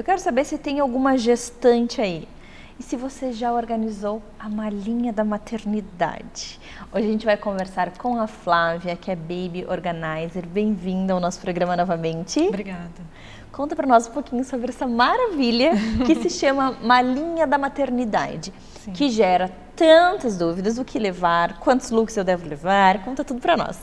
Eu quero saber se tem alguma gestante aí. E se você já organizou a malinha da maternidade. Hoje a gente vai conversar com a Flávia, que é Baby Organizer. Bem-vinda ao nosso programa novamente. Obrigada. Conta para nós um pouquinho sobre essa maravilha que se chama malinha da maternidade. Sim. Que gera tantas dúvidas, o que levar, quantos looks eu devo levar, conta tudo para nós.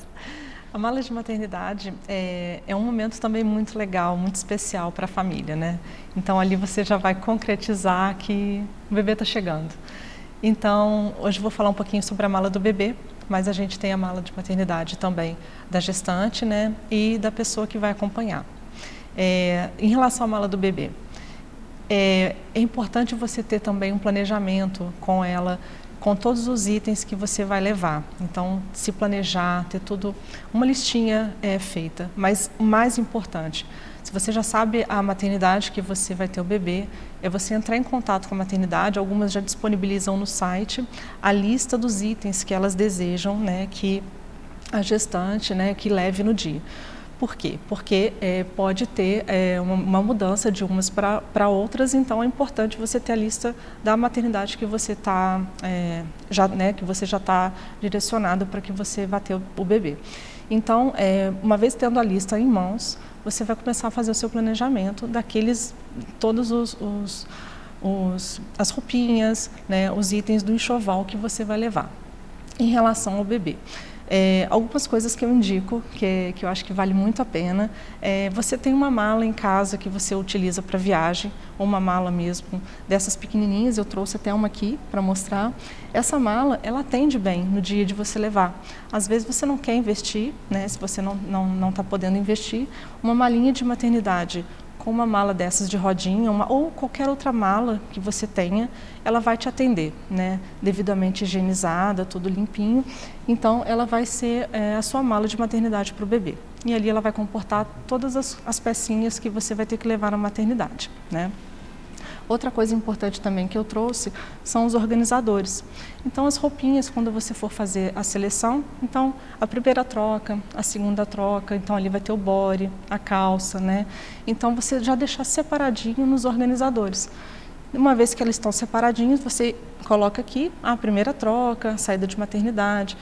A mala de maternidade é um momento também muito legal, muito especial para a família, né? Então ali você já vai concretizar que o bebê está chegando. Então hoje eu vou falar um pouquinho sobre a mala do bebê, mas a gente tem a mala de maternidade também da gestante, né? E da pessoa que vai acompanhar. Em relação à mala do bebê, é importante você ter também um planejamento com ela, com todos os itens que você vai levar. Então, se planejar, ter tudo, uma listinha feita. Mas o mais importante, se você já sabe a maternidade que você vai ter o bebê, é você entrar em contato com a maternidade. Algumas já disponibilizam no site a lista dos itens que elas desejam, né, que a gestante, né, que leve no dia. Por quê? Porque pode ter uma mudança de umas para outras, então é importante você ter a lista da maternidade que você está que você já está direcionado para que você vá ter o bebê. Então, uma vez tendo a lista em mãos, você vai começar a fazer o seu planejamento daqueles, todos as roupinhas, né, os itens do enxoval que você vai levar em relação ao bebê. Algumas coisas que eu indico, que eu acho que vale muito a pena, você tem uma mala em casa que você utiliza para viagem, ou uma mala mesmo dessas pequenininhas, eu trouxe até uma aqui para mostrar. Essa mala, ela atende bem no dia de você levar. Às vezes você não quer investir, né, se você não está podendo investir, uma malinha de maternidade com uma mala dessas de rodinha, ou qualquer outra mala que você tenha, ela vai te atender, né? Devidamente higienizada, tudo limpinho. Então, ela vai ser a sua mala de maternidade para o bebê. E ali ela vai comportar todas as pecinhas que você vai ter que levar na maternidade, né? Outra coisa importante também que eu trouxe são os organizadores. Então, as roupinhas, quando você for fazer a seleção, então, a primeira troca, a segunda troca, então ali vai ter o body, a calça, né? Então, você já deixar separadinho nos organizadores. Uma vez que elas estão separadinhas, você coloca aqui a primeira troca, saída de maternidade,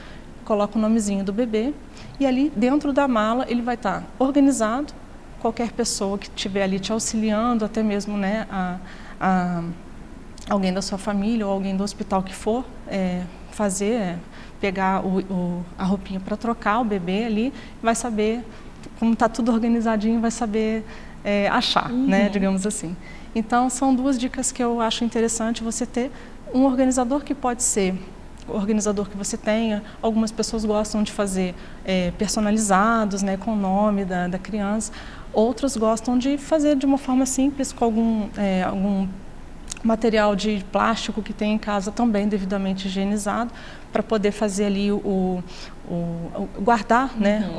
coloca o nomezinho do bebê e ali dentro da mala ele vai estar organizado. Qualquer pessoa que estiver ali te auxiliando, até mesmo, né, alguém da sua família ou alguém do hospital que for pegar a roupinha para trocar o bebê ali, vai saber, como está tudo organizadinho, vai saber achar, né, digamos assim. Então, são duas dicas que eu acho interessante você ter. Um organizador que pode ser o organizador que você tenha. Algumas pessoas gostam de fazer personalizados, né, com o nome da criança. Outros gostam de fazer de uma forma simples, com algum material de plástico que tem em casa também devidamente higienizado, para poder fazer ali guardar, né,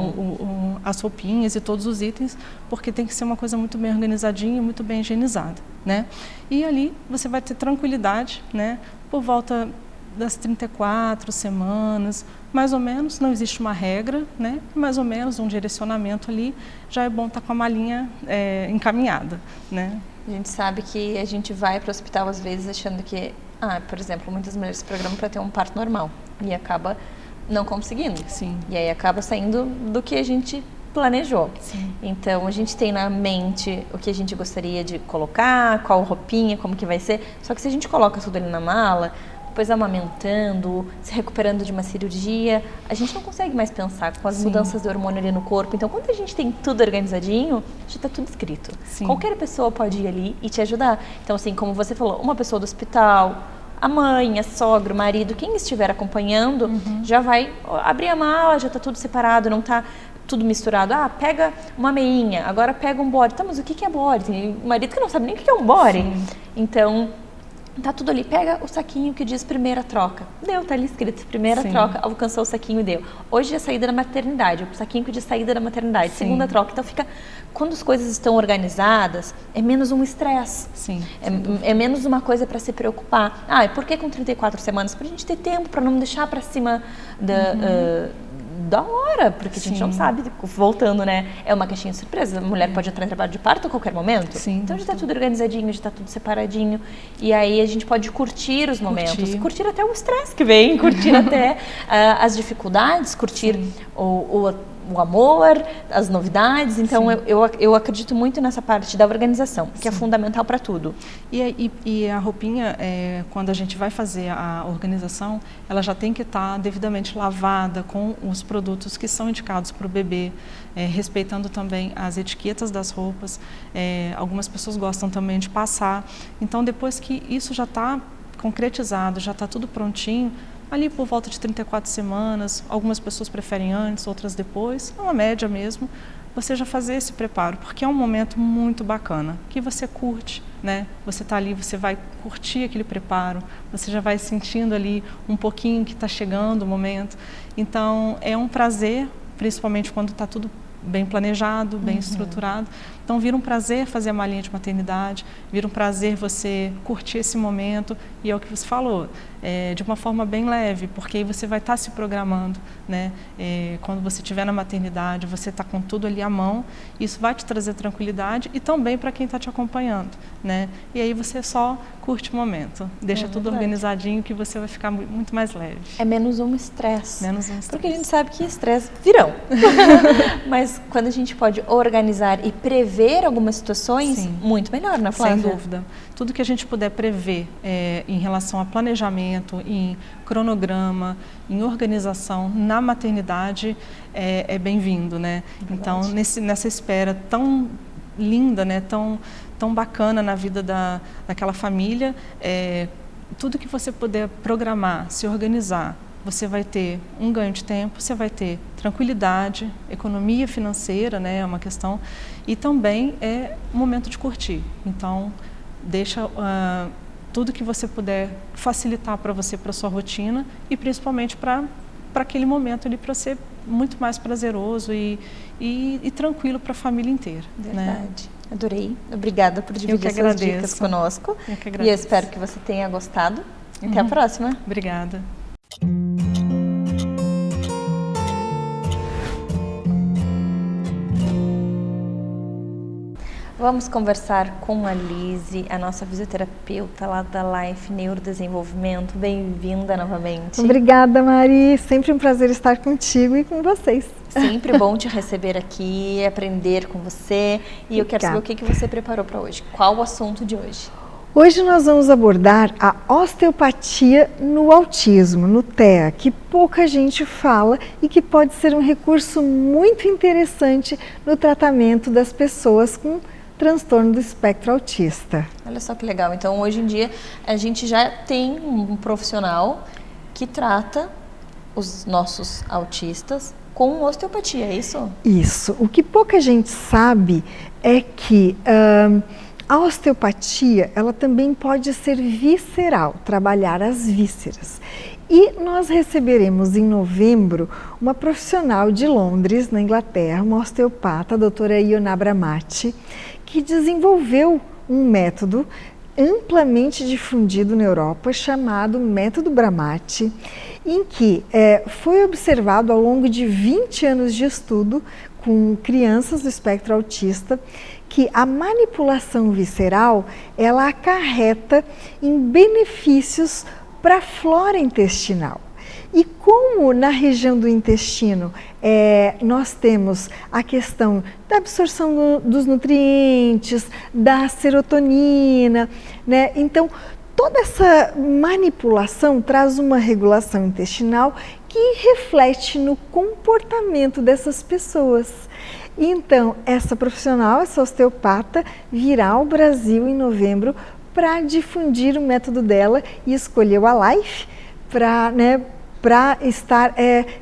as roupinhas e todos os itens, porque tem que ser uma coisa muito bem organizadinha e muito bem higienizada, né? E ali você vai ter tranquilidade, né, por volta das 34 semanas, mais ou menos, não existe uma regra, né? Mais ou menos um direcionamento ali, já é bom estar com a malinha encaminhada, né? A gente sabe que a gente vai para o hospital às vezes achando que, por exemplo, muitas mulheres se programam para ter um parto normal e acaba não conseguindo. Sim. E aí acaba saindo do que a gente planejou. Sim. Então a gente tem na mente o que a gente gostaria de colocar, qual roupinha, como que vai ser. Só que se a gente coloca tudo ali na mala, depois amamentando, se recuperando de uma cirurgia, a gente não consegue mais pensar com as mudanças de hormônio ali no corpo. Então, quando a gente tem tudo organizadinho, já está tudo escrito. Sim. Qualquer pessoa pode ir ali e te ajudar. Então, assim, como você falou, uma pessoa do hospital, a mãe, a sogra, o marido, quem estiver acompanhando, já vai abrir a mala, já está tudo separado, não está tudo misturado. Pega uma meinha, agora pega um body. Tá, mas o que é body? Tem marido que não sabe nem o que é um body. Sim. Então, tá tudo ali, pega o saquinho que diz primeira troca. Deu, tá ali escrito, primeira troca, alcançou o saquinho e deu. Hoje é saída da maternidade, o saquinho que diz saída da maternidade, segunda troca. Então fica, quando as coisas estão organizadas, é menos um estresse. Sim. É menos uma coisa para se preocupar. E por que com 34 semanas? Pra gente ter tempo, para não deixar para cima da hora, porque a gente não sabe, voltando, né? É uma caixinha de surpresa. A mulher pode entrar em trabalho de parto a qualquer momento. Sim, então já está tudo organizadinho, já está tudo separadinho. E aí a gente pode curtir os momentos, curtir até o estresse que vem, curtir até as dificuldades, curtir o amor, as novidades. Então, eu acredito muito nessa parte da organização, que é fundamental para tudo. E a roupinha, quando a gente vai fazer a organização, ela já tem que estar devidamente lavada com os produtos que são indicados para o bebê, respeitando também as etiquetas das roupas. Algumas pessoas gostam também de passar. Então, depois que isso já está concretizado, já está tudo prontinho, ali por volta de 34 semanas, algumas pessoas preferem antes, outras depois, é uma média mesmo, você já fazer esse preparo, porque é um momento muito bacana, que você curte, né? Você está ali, você vai curtir aquele preparo, você já vai sentindo ali um pouquinho que está chegando o momento. Então, é um prazer, principalmente quando está tudo bem planejado, bem estruturado. Então, vira um prazer fazer a malinha de maternidade, vira um prazer você curtir esse momento, e é o que você falou, de uma forma bem leve, porque aí você vai estar se programando, né? Quando você estiver na maternidade, você está com tudo ali à mão, isso vai te trazer tranquilidade e também para quem está te acompanhando, né? E aí você só curte o momento, deixa tudo organizadinho que você vai ficar muito mais leve. É menos um estresse. Menos um estresse. Porque a gente sabe que estresse virão. Mas quando a gente pode organizar e prever algumas situações, muito melhor, né, Flávia? Sem dúvida. Tudo que a gente puder prever em relação a planejamento, em cronograma, em organização na maternidade é bem-vindo, né? Então, nessa espera tão linda, né, tão bacana na vida daquela família, tudo que você puder programar, se organizar, você vai ter um ganho de tempo, você vai ter tranquilidade, economia financeira, né, é uma questão, e também é um momento de curtir. Então, deixa tudo que você puder facilitar para você, para a sua rotina, e principalmente para aquele momento ali, para ser muito mais prazeroso e tranquilo para a família inteira. Verdade. Né? Adorei. Obrigada por dividir essas dicas conosco. Eu que agradeço. E eu espero que você tenha gostado. Até a próxima. Obrigada. Vamos conversar com a Lise, a nossa fisioterapeuta lá da Life Neurodesenvolvimento. Bem-vinda novamente. Obrigada, Mari. Sempre um prazer estar contigo e com vocês. Sempre bom te receber aqui, aprender com você. E eu quero saber o que você preparou para hoje. Qual o assunto de hoje? Hoje nós vamos abordar a osteopatia no autismo, no TEA, que pouca gente fala e que pode ser um recurso muito interessante no tratamento das pessoas com transtorno do espectro autista. Olha só que legal. Então, hoje em dia, a gente já tem um profissional que trata os nossos autistas com osteopatia, é isso? Isso. O que pouca gente sabe é que a osteopatia, ela também pode ser visceral, trabalhar as vísceras. E nós receberemos em novembro uma profissional de Londres, na Inglaterra, uma osteopata, a doutora Iona Bramati, que desenvolveu um método amplamente difundido na Europa, chamado método Bramati, em que foi observado ao longo de 20 anos de estudo com crianças do espectro autista, que a manipulação visceral, ela acarreta em benefícios para a flora intestinal. E como na região do intestino nós temos a questão da absorção dos nutrientes, da serotonina, né? Então, toda essa manipulação traz uma regulação intestinal que reflete no comportamento dessas pessoas. Então, essa profissional, essa osteopata, virá ao Brasil em novembro para difundir o método dela e escolheu a Life para estar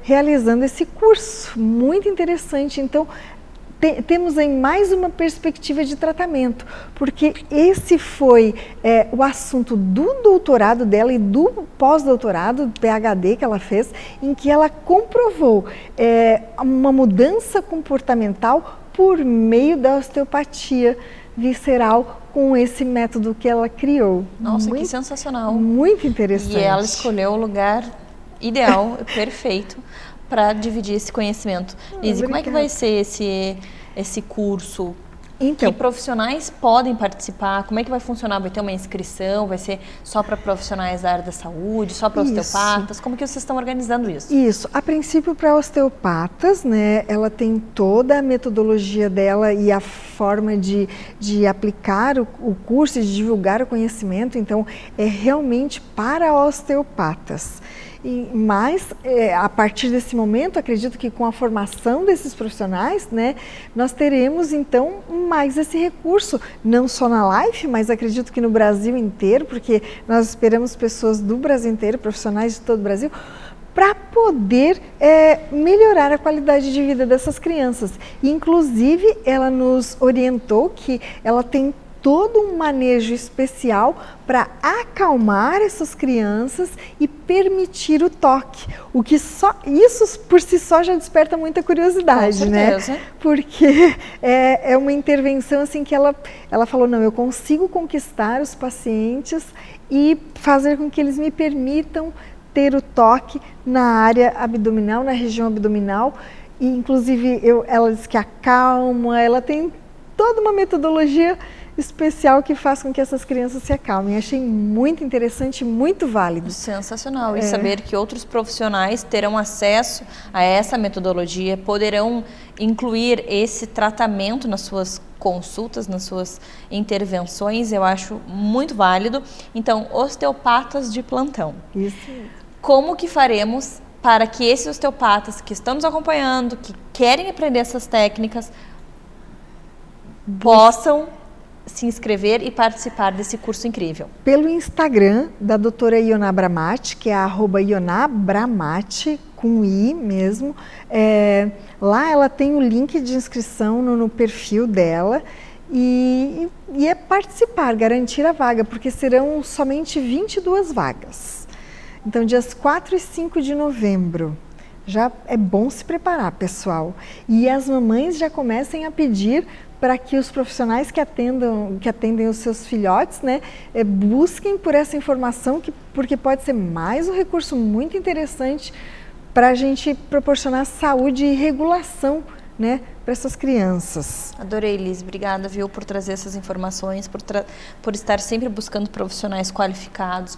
realizando esse curso muito interessante. Então, temos aí mais uma perspectiva de tratamento, porque esse foi o assunto do doutorado dela e do pós-doutorado, do PhD que ela fez, em que ela comprovou uma mudança comportamental por meio da osteopatia visceral com esse método que ela criou. Nossa, que sensacional. Muito interessante. E ela escolheu o lugar ideal, perfeito, para dividir esse conhecimento. Lizzy, como é que vai ser esse curso? Então, que profissionais podem participar? Como é que vai funcionar? Vai ter uma inscrição? Vai ser só para profissionais da área da saúde? Só para osteopatas? Como que vocês estão organizando isso? Isso. A princípio, para osteopatas, né, ela tem toda a metodologia dela e a forma de aplicar o curso, de divulgar o conhecimento. Então, é realmente para osteopatas. Mas, a partir desse momento, acredito que com a formação desses profissionais, né, nós teremos, então, mais esse recurso, não só na Life, mas acredito que no Brasil inteiro, porque nós esperamos pessoas do Brasil inteiro, profissionais de todo o Brasil, para poder melhorar a qualidade de vida dessas crianças. E, inclusive, ela nos orientou que ela tem todo um manejo especial para acalmar essas crianças e permitir o toque. O que isso por si só já desperta muita curiosidade, né? Porque é uma intervenção assim que ela falou, não, eu consigo conquistar os pacientes e fazer com que eles me permitam ter o toque na área abdominal, na região abdominal. E, inclusive, ela diz que acalma, ela tem toda uma metodologia especial que faz com que essas crianças se acalmem. Achei muito interessante, muito válido. Sensacional. E saber que outros profissionais terão acesso a essa metodologia, poderão incluir esse tratamento nas suas consultas, nas suas intervenções, eu acho muito válido. Então, osteopatas de plantão. Isso. Como que faremos para que esses osteopatas que estão nos acompanhando, que querem aprender essas técnicas, possam se inscrever e participar desse curso incrível? Pelo Instagram da doutora Ioná Bramati, que é @Ioná Bramati, com I mesmo. Lá ela tem o link de inscrição no perfil dela e é participar, garantir a vaga, porque serão somente 22 vagas. Então, dias 4 e 5 de novembro. Já é bom se preparar, pessoal. E as mamães já comecem a pedir para que os profissionais que atendem os seus filhotes, né, busquem por essa informação, porque pode ser mais um recurso muito interessante para a gente proporcionar saúde e regulação, né, para essas crianças. Adorei, Liz. Obrigada, viu, por trazer essas informações, por estar sempre buscando profissionais qualificados,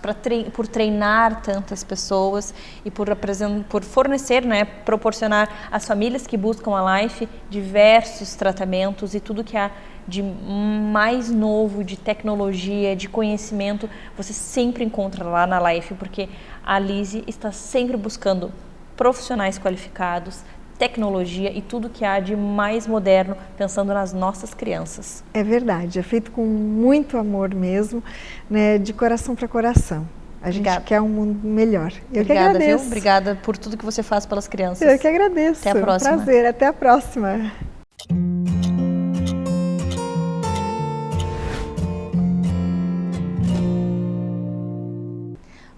por treinar tantas pessoas e por fornecer, né, proporcionar às famílias que buscam a Life diversos tratamentos e tudo que há de mais novo, de tecnologia, de conhecimento, você sempre encontra lá na Life, porque a Lizzy está sempre buscando profissionais qualificados, tecnologia e tudo que há de mais moderno, pensando nas nossas crianças. É verdade, é feito com muito amor mesmo, né, de coração para coração. A gente quer um mundo melhor. Eu que agradeço. Viu? Obrigada por tudo que você faz pelas crianças. Eu que agradeço. Até a próxima. Prazer, até a próxima.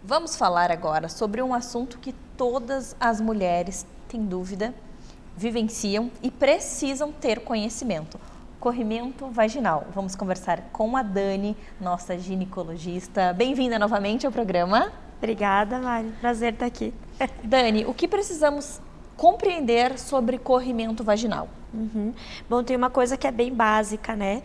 Vamos falar agora sobre um assunto que todas as mulheres têm dúvida, vivenciam e precisam ter conhecimento: corrimento vaginal. Vamos conversar com a Dani, nossa ginecologista. Bem-vinda novamente ao programa. Obrigada, Mari. Prazer estar aqui. Dani, o que precisamos compreender sobre corrimento vaginal? Bom, tem uma coisa que é bem básica, né?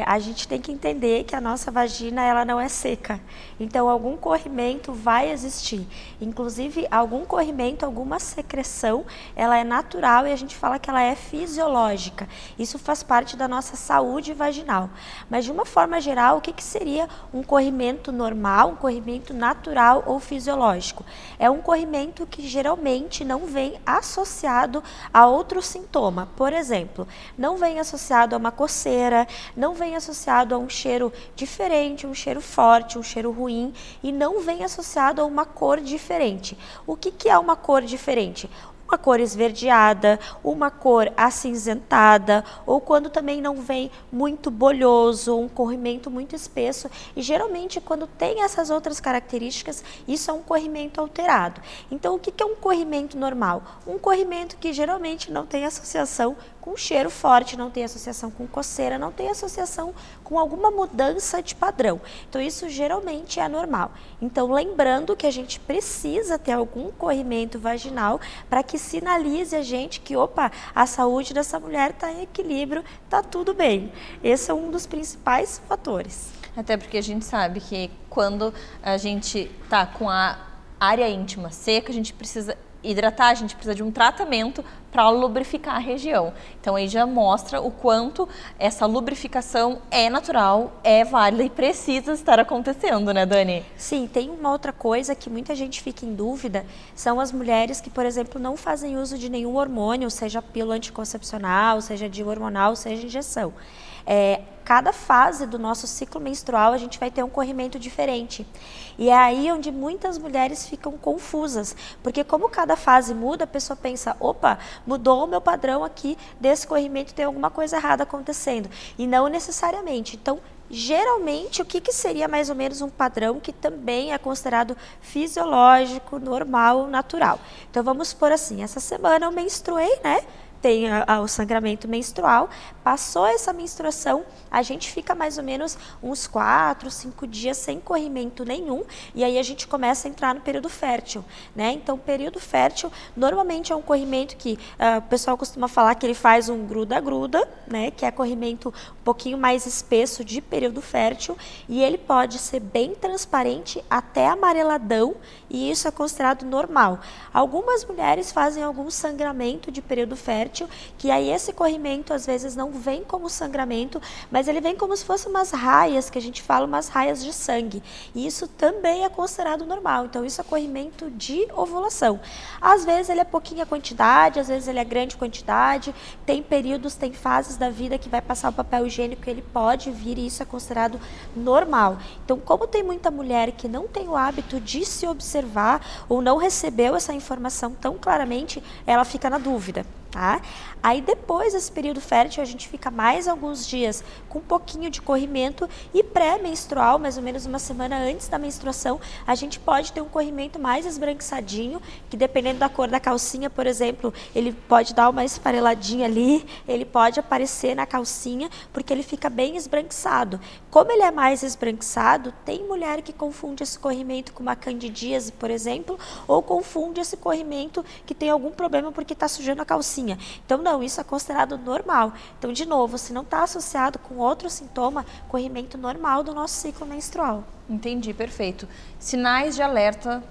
A gente tem que entender que a nossa vagina, ela não é seca. Então, algum corrimento vai existir. Inclusive, algum corrimento, alguma secreção, ela é natural e a gente fala que ela é fisiológica. Isso faz parte da nossa saúde vaginal. Mas, de uma forma geral, o que seria um corrimento normal, um corrimento natural ou fisiológico? É um corrimento que geralmente não vem associado a outro sintoma. Por exemplo, não vem associado a uma coceira, não vem associado a um cheiro diferente, um cheiro forte, um cheiro ruim, e não vem associado a uma cor diferente. O que é uma cor diferente? Uma cor esverdeada, uma cor acinzentada, ou quando também não vem muito bolhoso, um corrimento muito espesso. E geralmente quando tem essas outras características, isso é um corrimento alterado. Então o que é um corrimento normal? Um corrimento que geralmente não tem associação com cheiro forte, não tem associação com coceira, não tem associação com alguma mudança de padrão. Então isso geralmente é normal. Então lembrando que a gente precisa ter algum corrimento vaginal para que sinalize a gente que, opa, a saúde dessa mulher está em equilíbrio, está tudo bem. Esse é um dos principais fatores. Até porque a gente sabe que quando a gente tá com a área íntima seca, a gente precisa hidratar, a gente precisa de um tratamento para lubrificar a região. Então aí já mostra o quanto essa lubrificação é natural, é válida e precisa estar acontecendo, né, Dani? Sim, tem uma outra coisa que muita gente fica em dúvida, são as mulheres que, por exemplo, não fazem uso de nenhum hormônio, seja pílula anticoncepcional, seja de hormonal, seja injeção. Cada fase do nosso ciclo menstrual a gente vai ter um corrimento diferente. E é aí onde muitas mulheres ficam confusas, porque como cada fase muda, a pessoa pensa, opa, mudou o meu padrão aqui desse corrimento, tem alguma coisa errada acontecendo. E não necessariamente. Então, geralmente, o que seria mais ou menos um padrão que também é considerado fisiológico, normal, natural? Então, vamos supor assim, essa semana eu menstruei, né? Tem o sangramento menstrual, passou essa menstruação, a gente fica mais ou menos uns 4, 5 dias sem corrimento nenhum, e aí a gente começa a entrar no período fértil, né? Então, o período fértil normalmente é um corrimento que o pessoal costuma falar que ele faz um gruda-gruda, né? Que é corrimento um pouquinho mais espesso de período fértil, e ele pode ser bem transparente até amareladão, e isso é considerado normal. Algumas mulheres fazem algum sangramento de período fértil, que aí esse corrimento às vezes não vem como sangramento, mas ele vem como se fossem umas raias, que a gente fala, umas raias de sangue. E isso também é considerado normal. Então isso é corrimento de ovulação. Às vezes ele é pouquinha quantidade, às vezes ele é grande quantidade, tem períodos, tem fases da vida que vai passar o papel higiênico, ele pode vir e isso é considerado normal. Então, como tem muita mulher que não tem o hábito de se observar ou não recebeu essa informação tão claramente, ela fica na dúvida. Tá? Aí depois desse período fértil a gente fica mais alguns dias com um pouquinho de corrimento e pré-menstrual, mais ou menos uma semana antes da menstruação, a gente pode ter um corrimento mais esbranquiçadinho, que dependendo da cor da calcinha, por exemplo, ele pode dar uma esfareladinha ali, ele pode aparecer na calcinha, porque ele fica bem esbranquiçado. Como ele é mais esbranquiçado, tem mulher que confunde esse corrimento com uma candidíase, por exemplo, ou confunde esse corrimento que tem algum problema porque está sujando a calcinha. Então, não, isso é considerado normal. Então, de novo, se não está associado com outro sintoma, corrimento normal do nosso ciclo menstrual. Entendi, perfeito. Sinais de alerta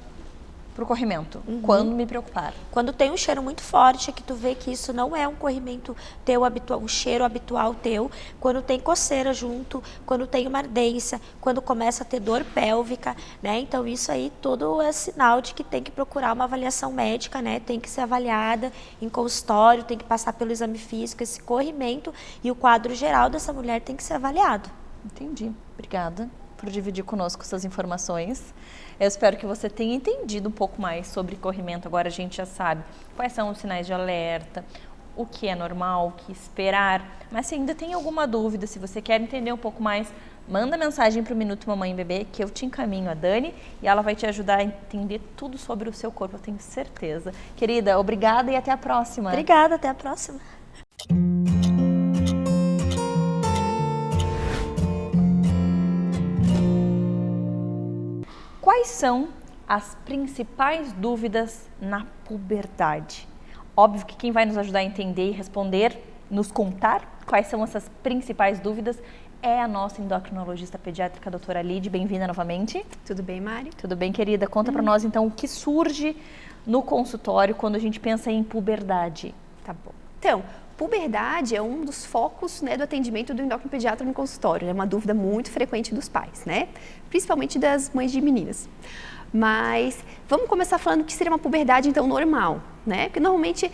para o corrimento. Quando me preocupar? Quando tem um cheiro muito forte, que tu vê que isso não é um corrimento teu habitual, um cheiro habitual teu. Quando tem coceira junto, quando tem uma ardência, quando começa a ter dor pélvica, né? Então isso aí tudo é sinal de que tem que procurar uma avaliação médica, né? Tem que ser avaliada em consultório, tem que passar pelo exame físico, esse corrimento e o quadro geral dessa mulher tem que ser avaliado. Entendi. Obrigada por dividir conosco essas informações. Eu espero que você tenha entendido um pouco mais sobre corrimento. Agora a gente já sabe quais são os sinais de alerta, o que é normal, o que esperar. Mas se ainda tem alguma dúvida, se você quer entender um pouco mais, manda mensagem para o Minuto Mamãe e Bebê, que eu te encaminho a Dani e ela vai te ajudar a entender tudo sobre o seu corpo, eu tenho certeza. Querida, obrigada e até a próxima. Obrigada, até a próxima. Quais são as principais dúvidas na puberdade? Óbvio que quem vai nos ajudar a entender e responder, nos contar quais são essas principais dúvidas é a nossa endocrinologista pediátrica, a doutora Lide. Bem-vinda novamente. Tudo bem, Mari? Tudo bem, querida? Conta pra nós, então, o que surge no consultório quando a gente pensa em puberdade. Tá bom. Então, puberdade é um dos focos, né, do atendimento do endócrino pediatra no consultório. É uma dúvida muito frequente dos pais, né? Principalmente das mães de meninas. Mas vamos começar falando que seria uma puberdade, então, normal, né? Porque normalmente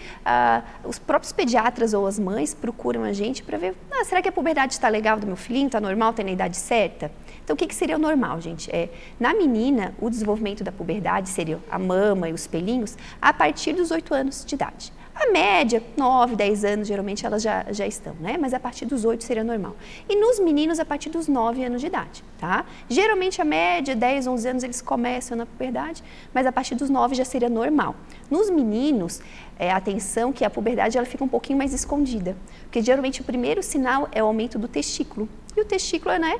os próprios pediatras ou as mães procuram a gente para ver, será que a puberdade está legal do meu filhinho, está normal, está na idade certa? Então, o que seria o normal, gente? Na menina, o desenvolvimento da puberdade seria a mama e os pelinhos a partir dos 8 anos de idade. A média, 9, 10 anos, geralmente elas já estão, né? Mas a partir dos 8 seria normal. E nos meninos, a partir dos 9 anos de idade, tá? Geralmente a média, 10, 11 anos, eles começam na puberdade, mas a partir dos 9 já seria normal. Nos meninos, atenção que a puberdade ela fica um pouquinho mais escondida. Porque geralmente o primeiro sinal é o aumento do testículo. E o testículo, né,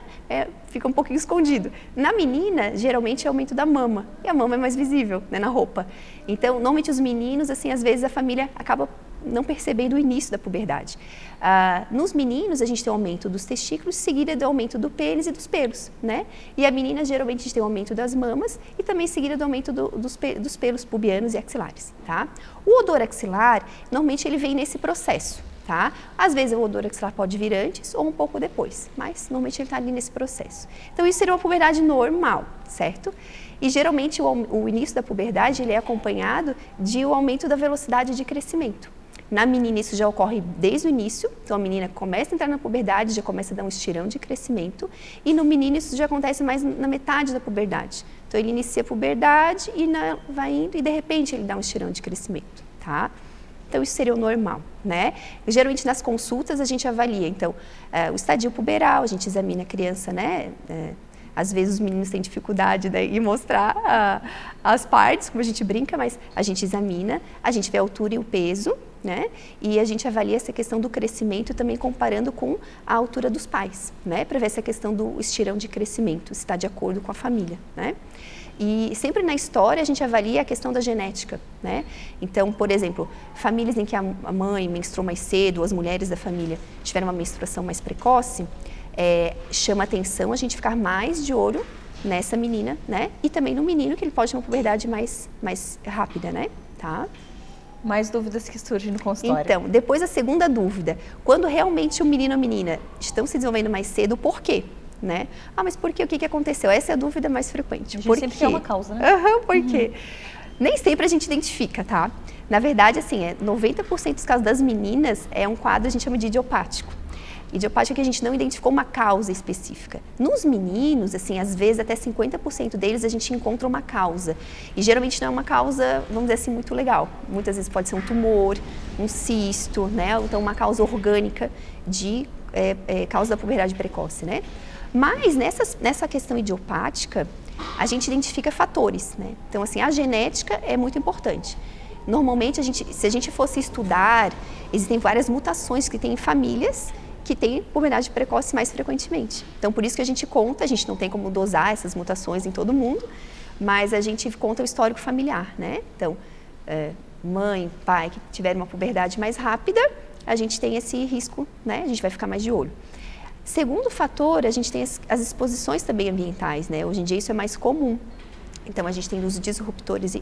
fica um pouquinho escondido. Na menina, geralmente é o aumento da mama. E a mama é mais visível, né, na roupa. Então, normalmente os meninos, assim, às vezes a família acaba não percebendo o início da puberdade. Nos meninos, a gente tem o aumento dos testículos, seguida do aumento do pênis e dos pelos, né? E a menina, geralmente, a gente tem o aumento das mamas e também seguida do aumento dos pelos pubianos e axilares, tá? O odor axilar, normalmente, ele vem nesse processo, tá? Às vezes, o odor axilar pode vir antes ou um pouco depois, mas, normalmente, ele está ali nesse processo. Então, isso seria uma puberdade normal, certo? E, geralmente, o início da puberdade, ele é acompanhado de um aumento da velocidade de crescimento. Na menina isso já ocorre desde o início, então a menina começa a entrar na puberdade, já começa a dar um estirão de crescimento, e no menino isso já acontece mais na metade da puberdade. Então ele inicia a puberdade e vai indo e de repente ele dá um estirão de crescimento, tá? Então isso seria o normal, né? E, geralmente nas consultas a gente avalia, então, o estadio puberal, a gente examina a criança, né? Às vezes os meninos têm dificuldade, né, em mostrar as partes, como a gente brinca, mas a gente examina, a gente vê a altura e o peso, né? E a gente avalia essa questão do crescimento também comparando com a altura dos pais, né? Para ver essa questão do estirão de crescimento, se está de acordo com a família, né? E sempre na história a gente avalia a questão da genética, né? Então, por exemplo, famílias em que a mãe menstruou mais cedo, ou as mulheres da família tiveram uma menstruação mais precoce, chama atenção a gente ficar mais de olho nessa menina, né? E também no menino, que ele pode ter uma puberdade mais rápida, né? Tá? Mais dúvidas que surgem no consultório. Então, depois a segunda dúvida, quando realmente o menino ou a menina estão se desenvolvendo mais cedo, por quê? Né? Mas por quê? O que aconteceu? Essa é a dúvida mais frequente. A gente sempre tem uma causa, né? Por quê? Nem sempre a gente identifica, tá? Na verdade, assim, 90% dos casos das meninas é um quadro, a gente chama de idiopático. Idiopático é que a gente não identificou uma causa específica. Nos meninos, assim, às vezes até 50% deles a gente encontra uma causa. E geralmente não é uma causa, vamos dizer assim, muito legal. Muitas vezes pode ser um tumor, um cisto, né? Ou então uma causa orgânica de causa da puberdade precoce, né? Mas nessa questão idiopática, a gente identifica fatores, né? Então, assim, a genética é muito importante. Normalmente, se a gente fosse estudar, existem várias mutações que tem em famílias que têm puberdade precoce mais frequentemente. Então, por isso que a gente conta, a gente não tem como dosar essas mutações em todo mundo, mas a gente conta o histórico familiar, né? Então, mãe, pai que tiveram uma puberdade mais rápida, a gente tem esse risco, né? A gente vai ficar mais de olho. Segundo fator, a gente tem as exposições também ambientais, né? Hoje em dia isso é mais comum. Então, a gente tem os disruptores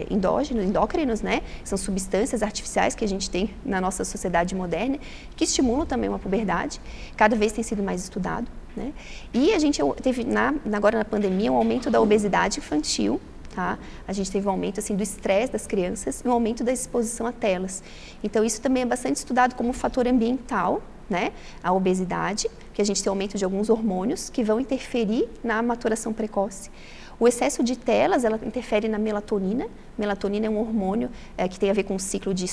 endócrinos, né? São substâncias artificiais que a gente tem na nossa sociedade moderna, que estimulam também uma puberdade. Cada vez tem sido mais estudado, né? E a gente teve, agora na pandemia, um aumento da obesidade infantil, tá? A gente teve um aumento, assim, do estresse das crianças e um aumento da exposição a telas. Então, isso também é bastante estudado como fator ambiental, né? A obesidade, que a gente tem aumento de alguns hormônios que vão interferir na maturação precoce. O excesso de telas, ela interfere na melatonina. Melatonina é um hormônio que tem a ver com o ciclo de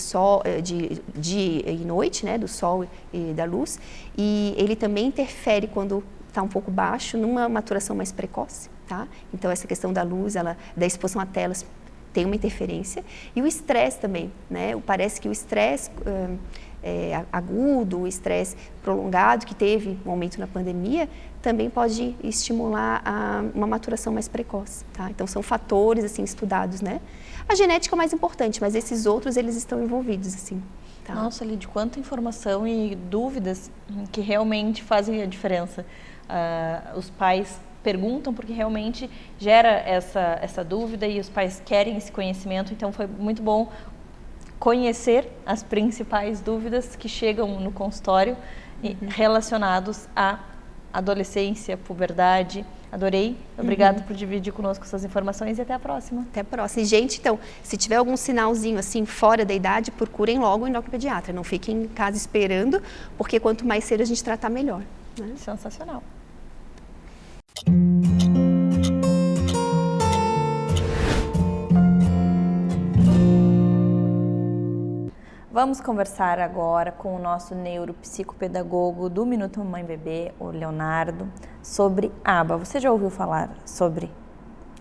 dia e noite, né, do sol e da luz. E ele também interfere quando está um pouco baixo numa maturação mais precoce, tá? Então, essa questão da luz, da exposição a telas, tem uma interferência. E o estresse também, né? Parece que o estresse agudo, o estresse prolongado, que teve um aumento na pandemia, também pode estimular uma maturação mais precoce, tá? Então, são fatores, assim, estudados, né? A genética é o mais importante, mas esses outros, eles estão envolvidos, assim, tá? Nossa, Lid, quanta informação e dúvidas que realmente fazem a diferença. Os pais perguntam porque realmente gera essa dúvida e os pais querem esse conhecimento, então foi muito bom conhecer as principais dúvidas que chegam no consultório relacionados à adolescência, puberdade. Adorei. Obrigada por dividir conosco essas informações e até a próxima. Até a próxima. E, gente, então, se tiver algum sinalzinho assim fora da idade, procurem logo o endocrinopediatra. Não fiquem em casa esperando, porque quanto mais cedo a gente tratar, melhor, né? Sensacional. Vamos conversar agora com o nosso neuropsicopedagogo do Minuto Mamãe Bebê, o Leonardo, sobre ABA. Você já ouviu falar sobre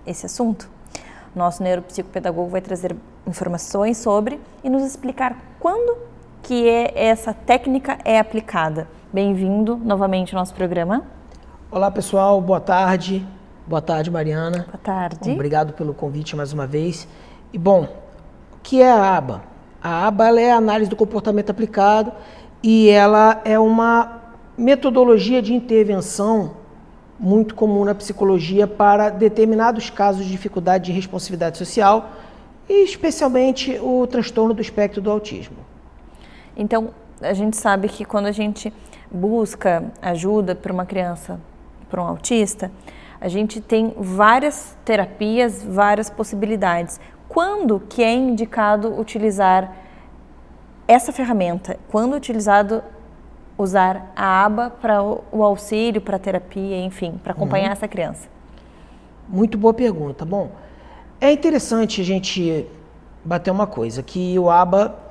esse assunto? Nosso neuropsicopedagogo vai trazer informações sobre e nos explicar quando que essa técnica é aplicada. Bem-vindo novamente ao nosso programa. Olá, pessoal. Boa tarde. Boa tarde, Mariana. Boa tarde. Bom, obrigado pelo convite mais uma vez. E, bom, o que é a ABA? A ABA ela é a análise do comportamento aplicado e ela é uma metodologia de intervenção muito comum na psicologia para determinados casos de dificuldade de responsividade social e especialmente o transtorno do espectro do autismo. Então, a gente sabe que quando a gente busca ajuda para uma criança, para um autista, a gente tem várias terapias, várias possibilidades. Quando que é indicado utilizar essa ferramenta? Quando usar a ABA para o auxílio, para a terapia, enfim, para acompanhar essa criança? Muito boa pergunta. Bom, é interessante a gente bater uma coisa, que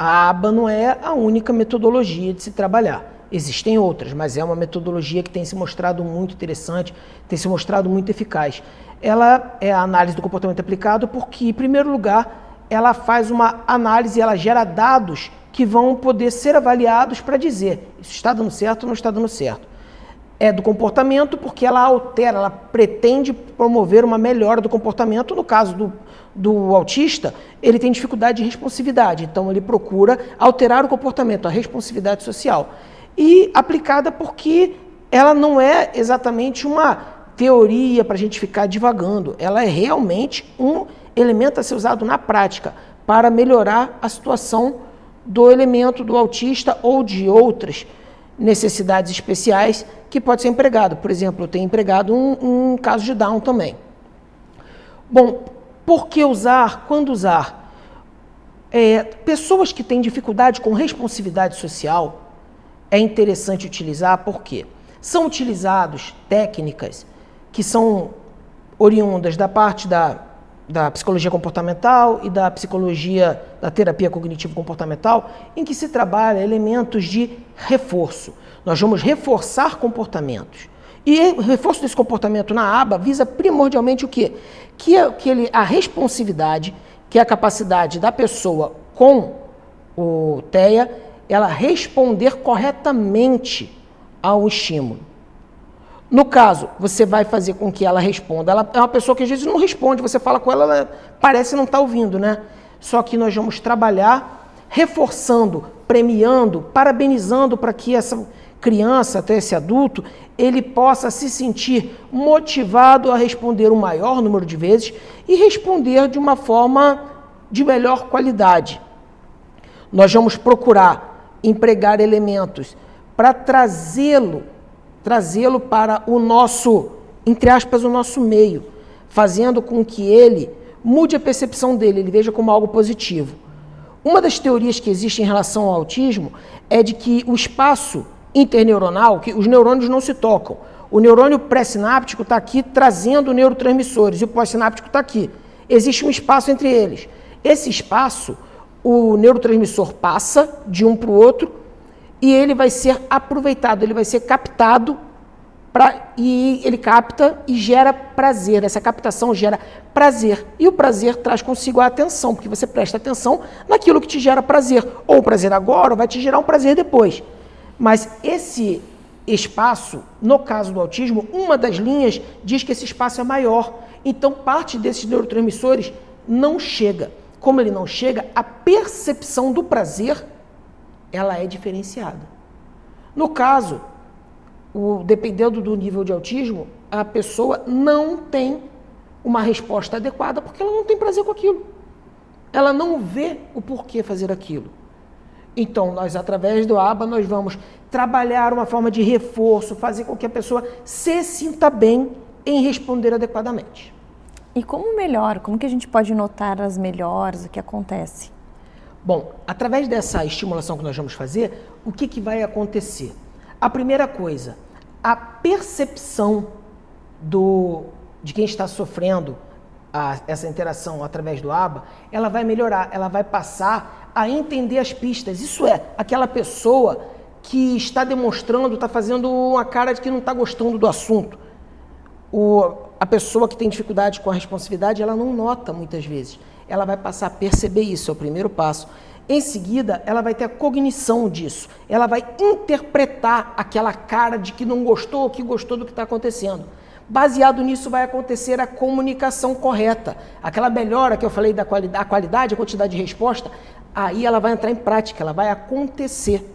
a ABA não é a única metodologia de se trabalhar. Existem outras, mas é uma metodologia que tem se mostrado muito interessante, tem se mostrado muito eficaz. Ela é a análise do comportamento aplicado porque, em primeiro lugar, ela faz uma análise, ela gera dados que vão poder ser avaliados para dizer isso está dando certo ou não está dando certo. É do comportamento porque ela altera, ela pretende promover uma melhora do comportamento. No caso do autista, ele tem dificuldade de responsividade, então ele procura alterar o comportamento, a responsividade social. E aplicada porque ela não é exatamente uma teoria para a gente ficar divagando, ela é realmente um elemento a ser usado na prática para melhorar a situação do elemento do autista ou de outras necessidades especiais que pode ser empregado. Por exemplo, eu tenho empregado um caso de Down também. Bom, por que usar? Quando usar? Pessoas que têm dificuldade com responsividade social, é interessante utilizar porque são utilizados técnicas que são oriundas da parte da psicologia comportamental e da psicologia da terapia cognitivo-comportamental, em que se trabalha elementos de reforço. Nós vamos reforçar comportamentos. E o reforço desse comportamento na ABA visa primordialmente o quê? A responsividade, que é a capacidade da pessoa com o TEA, ela responder corretamente ao estímulo. No caso, você vai fazer com que ela responda. Ela é uma pessoa que às vezes não responde, você fala com ela, ela parece não estar ouvindo, né? Só que nós vamos trabalhar reforçando, premiando, parabenizando para que essa criança, até esse adulto, ele possa se sentir motivado a responder o maior número de vezes e responder de uma forma de melhor qualidade. Nós vamos procurar empregar elementos para trazê-lo para o nosso, entre aspas, o nosso meio, fazendo com que ele mude a percepção dele, ele veja como algo positivo. Uma das teorias que existe em relação ao autismo é de que o espaço interneuronal, que os neurônios não se tocam. O neurônio pré-sináptico está aqui trazendo neurotransmissores e o pós-sináptico está aqui. Existe um espaço entre eles. Esse espaço, o neurotransmissor passa de um para o outro e ele vai ser aproveitado, ele vai ser captado e ele capta e gera prazer. Essa captação gera prazer e o prazer traz consigo a atenção, porque você presta atenção naquilo que te gera prazer, ou o prazer agora ou vai te gerar um prazer depois. Mas esse espaço, no caso do autismo, uma das linhas diz que esse espaço é maior, então parte desses neurotransmissores não chega. Como ele não chega, a percepção do prazer, ela é diferenciada. No caso, dependendo do nível de autismo, a pessoa não tem uma resposta adequada porque ela não tem prazer com aquilo. Ela não vê o porquê fazer aquilo. Então, nós, através do ABA, nós vamos trabalhar uma forma de reforço, fazer com que a pessoa se sinta bem em responder adequadamente. E como melhora? Como que a gente pode notar as melhoras, o que acontece? Bom, através dessa estimulação que nós vamos fazer, o que vai acontecer? A primeira coisa, a percepção de quem está sofrendo essa interação através do ABA, ela vai melhorar, ela vai passar a entender as pistas. Isso é, aquela pessoa que está demonstrando, está fazendo uma cara de que não está gostando do assunto. a pessoa que tem dificuldade com a responsividade, ela não nota muitas vezes. Ela vai passar a perceber isso, é o primeiro passo. Em seguida, ela vai ter a cognição disso. Ela vai interpretar aquela cara de que não gostou ou que gostou do que está acontecendo. Baseado nisso, vai acontecer a comunicação correta. Aquela melhora que eu falei da qualidade, a quantidade de resposta, aí ela vai entrar em prática, ela vai acontecer.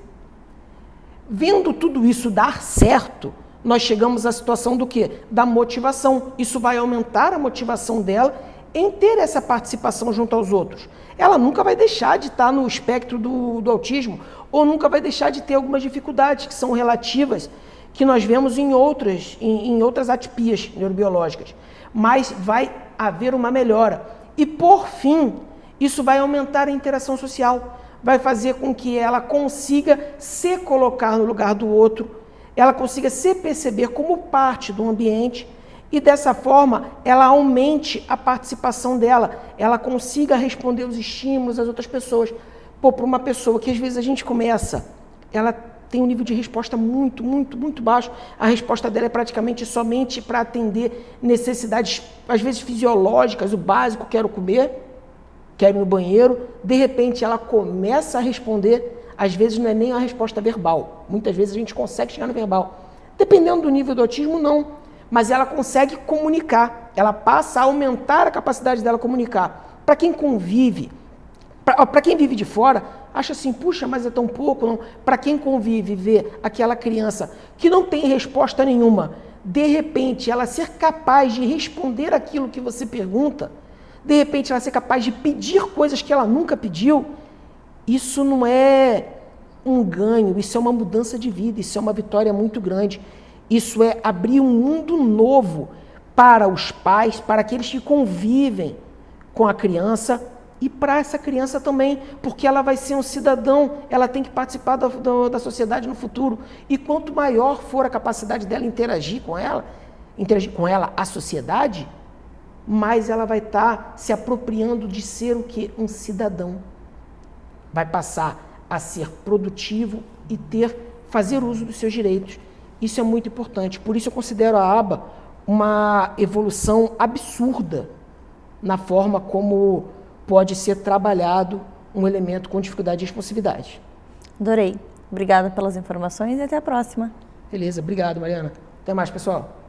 Vendo tudo isso dar certo, nós chegamos à situação do quê? Da motivação. Isso vai aumentar a motivação dela em ter essa participação junto aos outros. Ela nunca vai deixar de estar no espectro do autismo, ou nunca vai deixar de ter algumas dificuldades que são relativas, que nós vemos em outras atipias neurobiológicas. Mas vai haver uma melhora. E, por fim, isso vai aumentar a interação social, vai fazer com que ela consiga se colocar no lugar do outro, ela consiga se perceber como parte do ambiente e, dessa forma, ela aumente a participação dela, ela consiga responder os estímulos das outras pessoas. Para uma pessoa que às vezes a gente começa, ela tem um nível de resposta muito, muito, muito baixo, a resposta dela é praticamente somente para atender necessidades, às vezes fisiológicas, o básico, quero comer, quero ir no banheiro, de repente ela começa a responder, às vezes não é nem a resposta verbal, muitas vezes a gente consegue chegar no verbal, dependendo do nível do autismo não, mas ela consegue comunicar, ela passa a aumentar a capacidade dela comunicar. Para quem convive, para quem vive de fora, acha assim, puxa, mas é tão pouco, não. Para quem convive, vê aquela criança que não tem resposta nenhuma, de repente ela ser capaz de responder aquilo que você pergunta, de repente ela ser capaz de pedir coisas que ela nunca pediu, isso não é um ganho, isso é uma mudança de vida, isso é uma vitória muito grande. Isso é abrir um mundo novo para os pais, para aqueles que convivem com a criança e para essa criança também, porque ela vai ser um cidadão, ela tem que participar da sociedade no futuro. E quanto maior for a capacidade dela interagir com ela, a sociedade, mais ela vai estar se apropriando de ser o quê? Um cidadão. Vai passar a ser produtivo e fazer uso dos seus direitos. Isso é muito importante. Por isso eu considero a aba uma evolução absurda na forma como pode ser trabalhado um elemento com dificuldade de responsividade. Adorei. Obrigada pelas informações e até a próxima. Beleza, obrigado, Mariana. Até mais, pessoal.